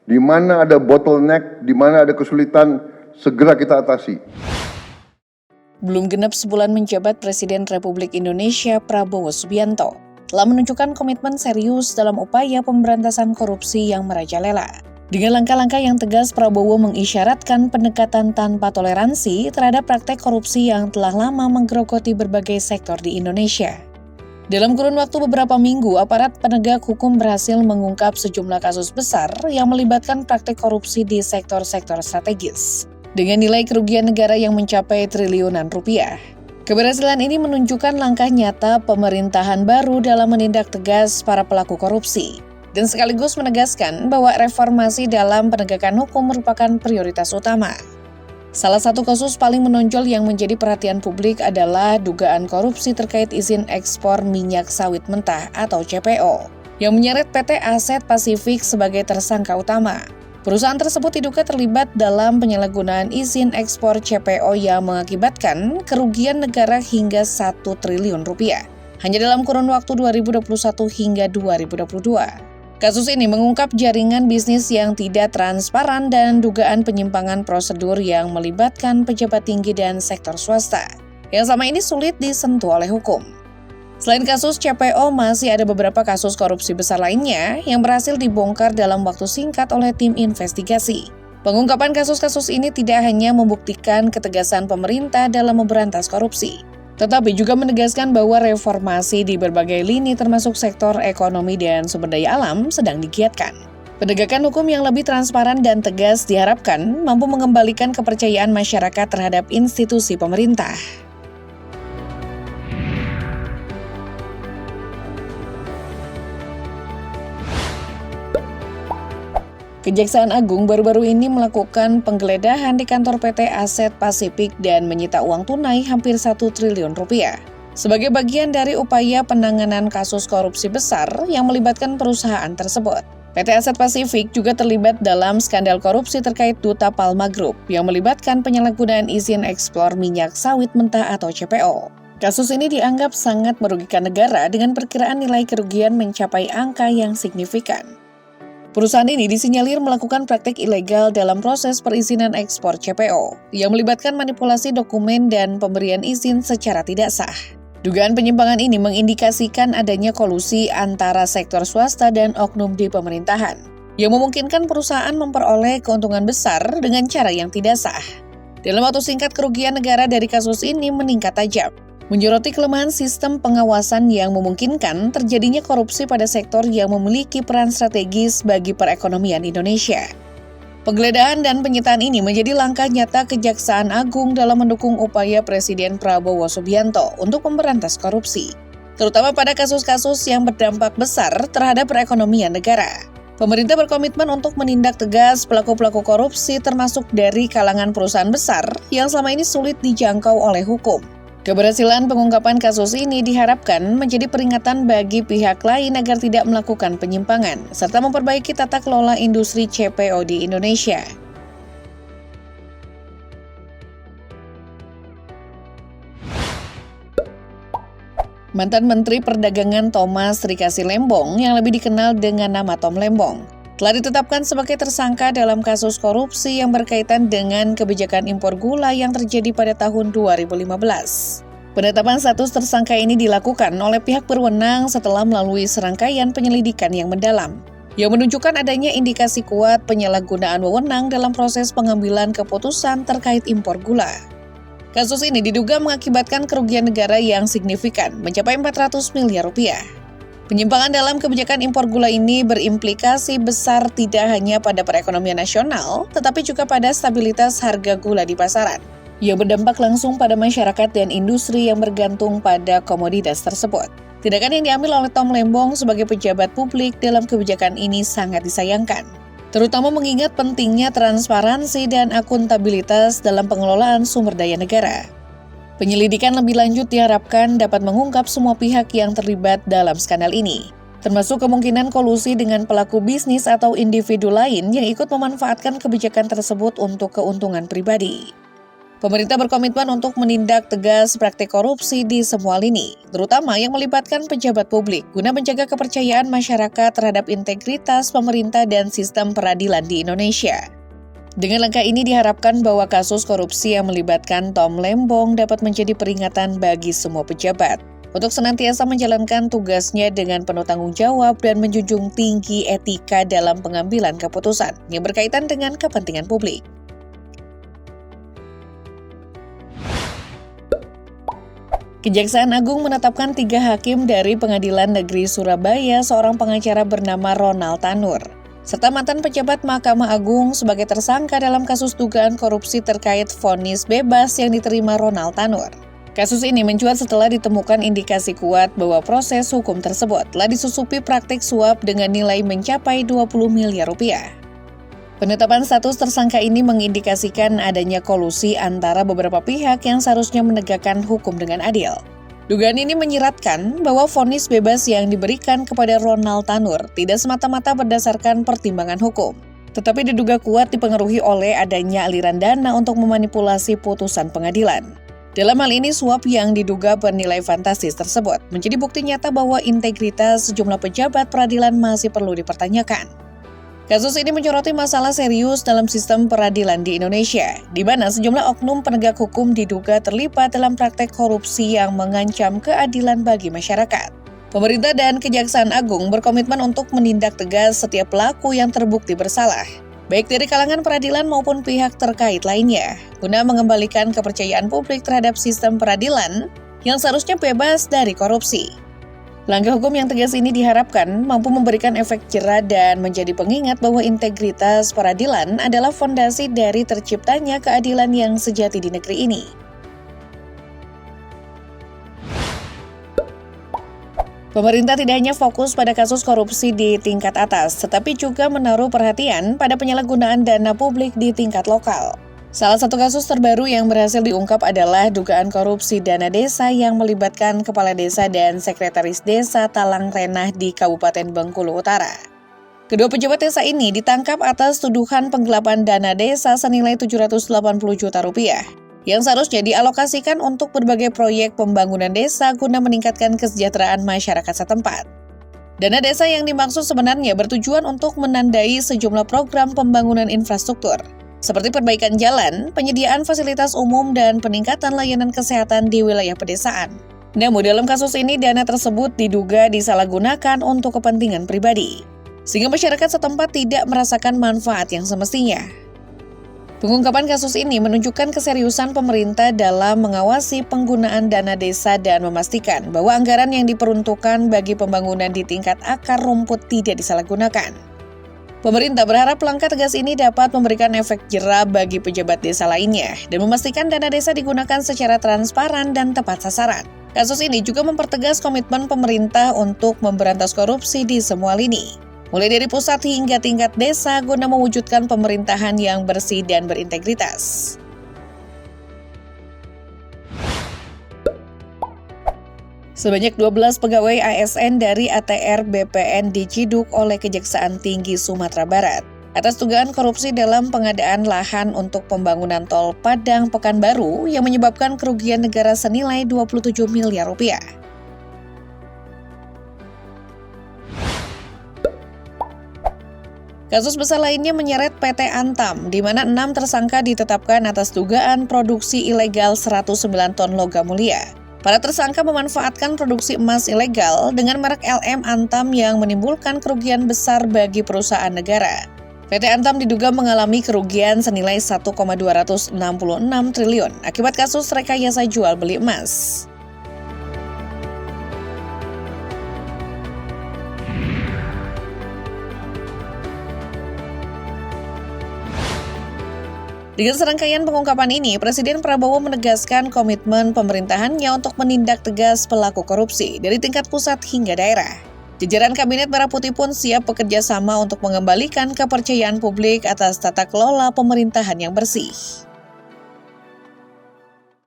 Di mana ada bottleneck, di mana ada kesulitan, segera kita atasi. Belum genap sebulan menjabat, Presiden Republik Indonesia Prabowo Subianto telah menunjukkan komitmen serius dalam upaya pemberantasan korupsi yang merajalela. Dengan langkah-langkah yang tegas, Prabowo mengisyaratkan pendekatan tanpa toleransi terhadap praktek korupsi yang telah lama menggerogoti berbagai sektor di Indonesia. Dalam kurun waktu beberapa minggu, aparat penegak hukum berhasil mengungkap sejumlah kasus besar yang melibatkan praktek korupsi di sektor-sektor strategis, dengan nilai kerugian negara yang mencapai triliunan rupiah. Keberhasilan ini menunjukkan langkah nyata pemerintahan baru dalam menindak tegas para pelaku korupsi, dan sekaligus menegaskan bahwa reformasi dalam penegakan hukum merupakan prioritas utama. Salah satu kasus paling menonjol yang menjadi perhatian publik adalah dugaan korupsi terkait izin ekspor minyak sawit mentah atau CPO, yang menyeret PT Aset Pasifik sebagai tersangka utama. Perusahaan tersebut diduga terlibat dalam penyalahgunaan izin ekspor CPO yang mengakibatkan kerugian negara hingga 1 triliun rupiah, hanya dalam kurun waktu 2021 hingga 2022. Kasus ini mengungkap jaringan bisnis yang tidak transparan dan dugaan penyimpangan prosedur yang melibatkan pejabat tinggi dan sektor swasta, yang selama ini sulit disentuh oleh hukum. Selain kasus CPO, masih ada beberapa kasus korupsi besar lainnya yang berhasil dibongkar dalam waktu singkat oleh tim investigasi. Pengungkapan kasus-kasus ini tidak hanya membuktikan ketegasan pemerintah dalam memberantas korupsi, tetapi juga menegaskan bahwa reformasi di berbagai lini termasuk sektor ekonomi dan sumber daya alam sedang digiatkan. Penegakan hukum yang lebih transparan dan tegas diharapkan mampu mengembalikan kepercayaan masyarakat terhadap institusi pemerintah. Kejaksaan Agung baru-baru ini melakukan penggeledahan di kantor PT Aset Pasifik dan menyita uang tunai hampir 1 triliun rupiah. Sebagai bagian dari upaya penanganan kasus korupsi besar yang melibatkan perusahaan tersebut. PT Aset Pasifik juga terlibat dalam skandal korupsi terkait Duta Palma Group yang melibatkan penyalahgunaan izin ekspor minyak sawit mentah atau CPO. Kasus ini dianggap sangat merugikan negara dengan perkiraan nilai kerugian mencapai angka yang signifikan. Perusahaan ini disinyalir melakukan praktik ilegal dalam proses perizinan ekspor CPO, yang melibatkan manipulasi dokumen dan pemberian izin secara tidak sah. Dugaan penyimpangan ini mengindikasikan adanya kolusi antara sektor swasta dan oknum di pemerintahan, yang memungkinkan perusahaan memperoleh keuntungan besar dengan cara yang tidak sah. Dalam waktu singkat, kerugian negara dari kasus ini meningkat tajam, menyoroti kelemahan sistem pengawasan yang memungkinkan terjadinya korupsi pada sektor yang memiliki peran strategis bagi perekonomian Indonesia. Penggeledahan dan penyitaan ini menjadi langkah nyata Kejaksaan Agung dalam mendukung upaya Presiden Prabowo Subianto untuk memberantas korupsi, terutama pada kasus-kasus yang berdampak besar terhadap perekonomian negara. Pemerintah berkomitmen untuk menindak tegas pelaku-pelaku korupsi termasuk dari kalangan perusahaan besar yang selama ini sulit dijangkau oleh hukum. Keberhasilan pengungkapan kasus ini diharapkan menjadi peringatan bagi pihak lain agar tidak melakukan penyimpangan, serta memperbaiki tata kelola industri CPO di Indonesia. Mantan Menteri Perdagangan Thomas Rikasi Lembong yang lebih dikenal dengan nama Tom Lembong telah ditetapkan sebagai tersangka dalam kasus korupsi yang berkaitan dengan kebijakan impor gula yang terjadi pada tahun 2015. Penetapan status tersangka ini dilakukan oleh pihak berwenang setelah melalui serangkaian penyelidikan yang mendalam, yang menunjukkan adanya indikasi kuat penyalahgunaan wewenang dalam proses pengambilan keputusan terkait impor gula. Kasus ini diduga mengakibatkan kerugian negara yang signifikan, mencapai 400 miliar rupiah. Penyimpangan dalam kebijakan impor gula ini berimplikasi besar tidak hanya pada perekonomian nasional, tetapi juga pada stabilitas harga gula di pasaran, yang berdampak langsung pada masyarakat dan industri yang bergantung pada komoditas tersebut. Tindakan yang diambil oleh Tom Lembong sebagai pejabat publik dalam kebijakan ini sangat disayangkan, terutama mengingat pentingnya transparansi dan akuntabilitas dalam pengelolaan sumber daya negara. Penyelidikan lebih lanjut diharapkan dapat mengungkap semua pihak yang terlibat dalam skandal ini, termasuk kemungkinan kolusi dengan pelaku bisnis atau individu lain yang ikut memanfaatkan kebijakan tersebut untuk keuntungan pribadi. Pemerintah berkomitmen untuk menindak tegas praktik korupsi di semua lini, terutama yang melibatkan pejabat publik, guna menjaga kepercayaan masyarakat terhadap integritas pemerintah dan sistem peradilan di Indonesia. Dengan langkah ini diharapkan bahwa kasus korupsi yang melibatkan Tom Lembong dapat menjadi peringatan bagi semua pejabat untuk senantiasa menjalankan tugasnya dengan penuh tanggung jawab dan menjunjung tinggi etika dalam pengambilan keputusan yang berkaitan dengan kepentingan publik. Kejaksaan Agung menetapkan 3 hakim dari Pengadilan Negeri Surabaya, seorang pengacara bernama Ronald Tanur, serta mantan pejabat Mahkamah Agung sebagai tersangka dalam kasus dugaan korupsi terkait vonis bebas yang diterima Ronald Tanur. Kasus ini mencuat setelah ditemukan indikasi kuat bahwa proses hukum tersebut telah disusupi praktik suap dengan nilai mencapai 20 miliar rupiah. Penetapan status tersangka ini mengindikasikan adanya kolusi antara beberapa pihak yang seharusnya menegakkan hukum dengan adil. Dugaan ini menyiratkan bahwa vonis bebas yang diberikan kepada Ronald Tanur tidak semata-mata berdasarkan pertimbangan hukum, tetapi diduga kuat dipengaruhi oleh adanya aliran dana untuk memanipulasi putusan pengadilan. Dalam hal ini, suap yang diduga bernilai fantastis tersebut menjadi bukti nyata bahwa integritas sejumlah pejabat peradilan masih perlu dipertanyakan. Kasus ini menyoroti masalah serius dalam sistem peradilan di Indonesia, di mana sejumlah oknum penegak hukum diduga terlibat dalam praktek korupsi yang mengancam keadilan bagi masyarakat. Pemerintah dan Kejaksaan Agung berkomitmen untuk menindak tegas setiap pelaku yang terbukti bersalah, baik dari kalangan peradilan maupun pihak terkait lainnya, guna mengembalikan kepercayaan publik terhadap sistem peradilan yang seharusnya bebas dari korupsi. Langkah hukum yang tegas ini diharapkan mampu memberikan efek jera dan menjadi pengingat bahwa integritas peradilan adalah fondasi dari terciptanya keadilan yang sejati di negeri ini. Pemerintah tidak hanya fokus pada kasus korupsi di tingkat atas, tetapi juga menaruh perhatian pada penyalahgunaan dana publik di tingkat lokal. Salah satu kasus terbaru yang berhasil diungkap adalah dugaan korupsi dana desa yang melibatkan kepala desa dan sekretaris desa Talang Renah di Kabupaten Bengkulu Utara. Kedua pejabat desa ini ditangkap atas tuduhan penggelapan dana desa senilai 780 juta rupiah yang seharusnya dialokasikan untuk berbagai proyek pembangunan desa guna meningkatkan kesejahteraan masyarakat setempat. Dana desa yang dimaksud sebenarnya bertujuan untuk menandai sejumlah program pembangunan infrastruktur, seperti perbaikan jalan, penyediaan fasilitas umum, dan peningkatan layanan kesehatan di wilayah pedesaan. Namun dalam kasus ini dana tersebut diduga disalahgunakan untuk kepentingan pribadi, sehingga masyarakat setempat tidak merasakan manfaat yang semestinya. Pengungkapan kasus ini menunjukkan keseriusan pemerintah dalam mengawasi penggunaan dana desa dan memastikan bahwa anggaran yang diperuntukkan bagi pembangunan di tingkat akar rumput tidak disalahgunakan. Pemerintah berharap langkah tegas ini dapat memberikan efek jera bagi pejabat desa lainnya dan memastikan dana desa digunakan secara transparan dan tepat sasaran. Kasus ini juga mempertegas komitmen pemerintah untuk memberantas korupsi di semua lini, mulai dari pusat hingga tingkat desa guna mewujudkan pemerintahan yang bersih dan berintegritas. Sebanyak 12 pegawai ASN dari ATR BPN diciduk oleh Kejaksaan Tinggi Sumatera Barat atas dugaan korupsi dalam pengadaan lahan untuk pembangunan tol Padang Pekanbaru yang menyebabkan kerugian negara senilai 27 miliar rupiah. Kasus besar lainnya menyeret PT Antam, di mana 6 tersangka ditetapkan atas dugaan produksi ilegal 109 ton logam mulia. Para tersangka memanfaatkan produksi emas ilegal dengan merek LM Antam yang menimbulkan kerugian besar bagi perusahaan negara. PT Antam diduga mengalami kerugian senilai 1,266 triliun akibat kasus rekayasa jual beli emas. Dengan serangkaian pengungkapan ini, Presiden Prabowo menegaskan komitmen pemerintahannya untuk menindak tegas pelaku korupsi dari tingkat pusat hingga daerah. Jajaran Kabinet Merah Putih pun siap bekerja sama untuk mengembalikan kepercayaan publik atas tata kelola pemerintahan yang bersih.